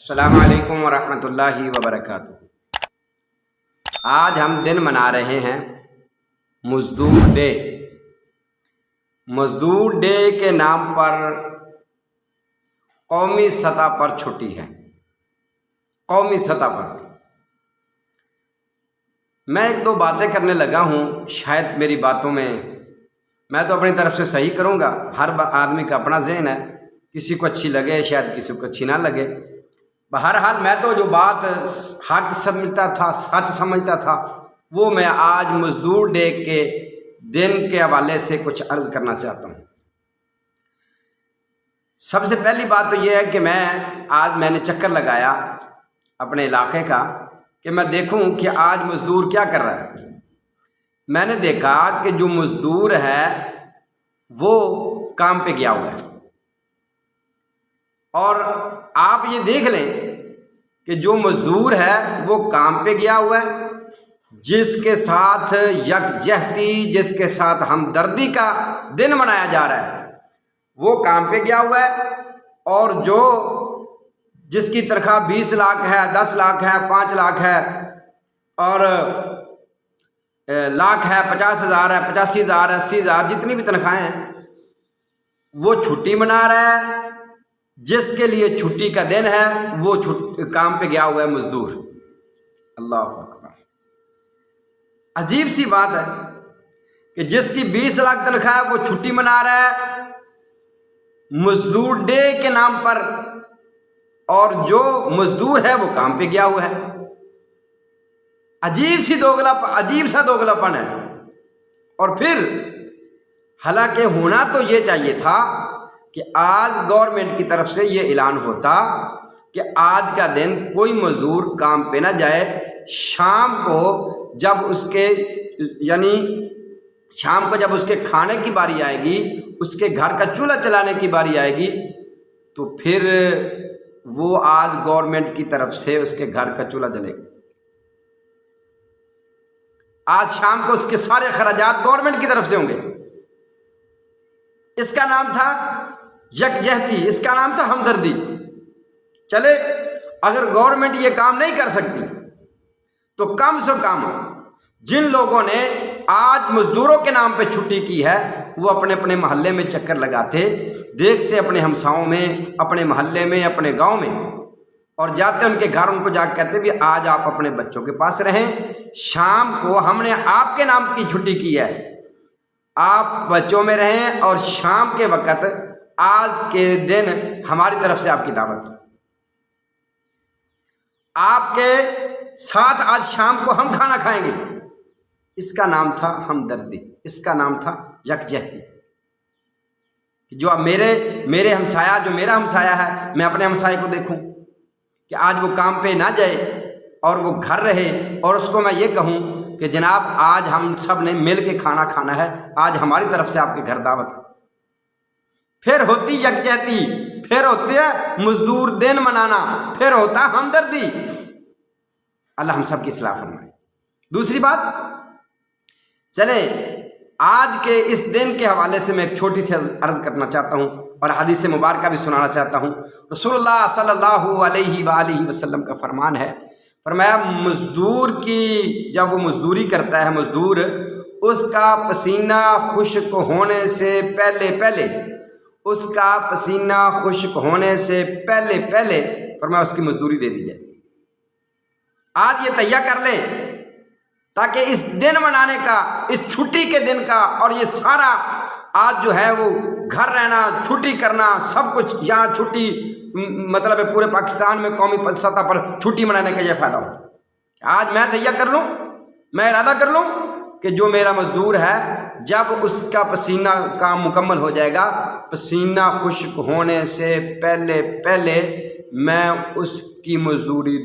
السلام علیکم ورحمۃ اللہ وبرکاتہ۔ آج ہم دن منا رہے ہیں مزدور ڈے۔ مزدور ڈے کے نام پر قومی سطح پر چھٹی ہے۔ قومی سطح پر میں ایک دو باتیں کرنے لگا ہوں، شاید میری باتوں میں تو اپنی طرف سے صحیح کروں گا، ہر آدمی کا اپنا ذہن ہے، کسی کو اچھی لگے، شاید کسی کو اچھی نہ لگے۔ بہرحال میں تو جو بات حق سمجھتا تھا، سچ سمجھتا تھا، وہ میں آج مزدور ڈے کے دن کے حوالے سے کچھ عرض کرنا چاہتا ہوں۔ سب سے پہلی بات تو یہ ہے کہ میں نے چکر لگایا اپنے علاقے کا کہ میں دیکھوں کہ آج مزدور کیا کر رہا ہے۔ میں نے دیکھا کہ جو مزدور ہے وہ کام پہ گیا ہوا ہے، اور آپ یہ دیکھ لیں کہ جو مزدور ہے وہ کام پہ گیا ہوا ہے، جس کے ساتھ یکجہتی، جس کے ساتھ ہمدردی کا دن منایا جا رہا ہے، وہ کام پہ گیا ہوا ہے، اور جس کی تنخواہ 20 لاکھ ہے، 10 لاکھ ہے، 5 لاکھ ہے، اور لاکھ ہے، 50,000 ہے، 85,000 ہے، 80,000، جتنی بھی تنخواہیں ہیں، وہ چھٹی منا رہا ہے۔ جس کے لیے چھٹی کا دن ہے وہ کام پہ گیا ہوا ہے مزدور۔ اللہ اکبر! عجیب سی بات ہے کہ جس کی 20 لاکھ تنخواہ ہے وہ چھٹی منا رہا ہے مزدور ڈے کے نام پر، اور جو مزدور ہے وہ کام پہ گیا ہوا ہے۔ عجیب سا دوگلاپن ہے۔ اور پھر حالانکہ ہونا تو یہ چاہیے تھا کہ آج گورنمنٹ کی طرف سے یہ اعلان ہوتا کہ آج کا دن کوئی مزدور کام پہ نہ جائے، شام کو جب اس کے کھانے کی باری آئے گی، اس کے گھر کا چولہا چلانے کی باری آئے گی، تو پھر وہ آج گورنمنٹ کی طرف سے اس کے گھر کا چولہا جلے گا۔ آج شام کو اس کے سارے اخراجات گورنمنٹ کی طرف سے ہوں گے۔ اس کا نام تھا یکجہتی، اس کا نام تھا ہمدردی۔ چلے اگر گورنمنٹ یہ کام نہیں کر سکتی تو کم سے کم جن لوگوں نے آج مزدوروں کے نام پہ چھٹی کی ہے وہ اپنے اپنے محلے میں چکر لگاتے، دیکھتے اپنے ہمساؤں میں، اپنے محلے میں، اپنے گاؤں میں، اور جاتے ان کے گھر، ان کو جا کے کہتے بھی آج آپ اپنے بچوں کے پاس رہیں، شام کو ہم نے آپ کے نام کی چھٹی کی ہے، آپ بچوں میں رہیں، اور شام کے وقت آج کے دن ہماری طرف سے آپ کی دعوت ہے، آپ کے ساتھ آج شام کو ہم کھانا کھائیں گے۔ اس کا نام تھا ہمدردی، اس کا نام تھا یکجہتی۔ جو میرے ہمسایہ، جو میرا ہمسایہ ہے، میں اپنے ہمسائے کو دیکھوں کہ آج وہ کام پہ نہ جائے اور وہ گھر رہے، اور اس کو میں یہ کہوں کہ جناب آج ہم سب نے مل کے کھانا کھانا ہے، آج ہماری طرف سے آپ کے گھر دعوت ہے۔ پھر ہوتی یکجہتی، پھر ہوتے مزدور دن منانا، پھر ہوتا ہمدردی۔ اللہ ہم سب کی اصلاح فرمائے۔ دوسری بات، چلے آج کے اس دن کے حوالے سے میں ایک چھوٹی سی عرض کرنا چاہتا ہوں اور حدیث مبارکہ بھی سنانا چاہتا ہوں۔ رسول اللہ صلی اللہ علیہ وآلہ وسلم کا فرمان ہے، فرمایا مزدور کی جب وہ مزدوری کرتا ہے مزدور، اس کا پسینہ خشک ہونے سے پہلے اس کا پسینہ خشک ہونے سے پہلے فرمایا اس کی مزدوری دے دی جائے۔ آج یہ تیار کر لیں تاکہ اس دن منانے کا، اس چھٹی کے دن کا، اور یہ سارا آج جو ہے وہ گھر رہنا، چھٹی کرنا، سب کچھ یہاں چھٹی، مطلب ہے پورے پاکستان میں قومی سطح پر چھٹی منانے کا یہ فائدہ ہوتا۔ آج میں تیار کر لوں، میں ارادہ کر لوں کہ جو میرا مزدور ہے جب اس کا پسینہ کام مکمل ہو جائے گا، پسینہ خشک ہونے سے پہلے میں اس کی مزدوری دوں۔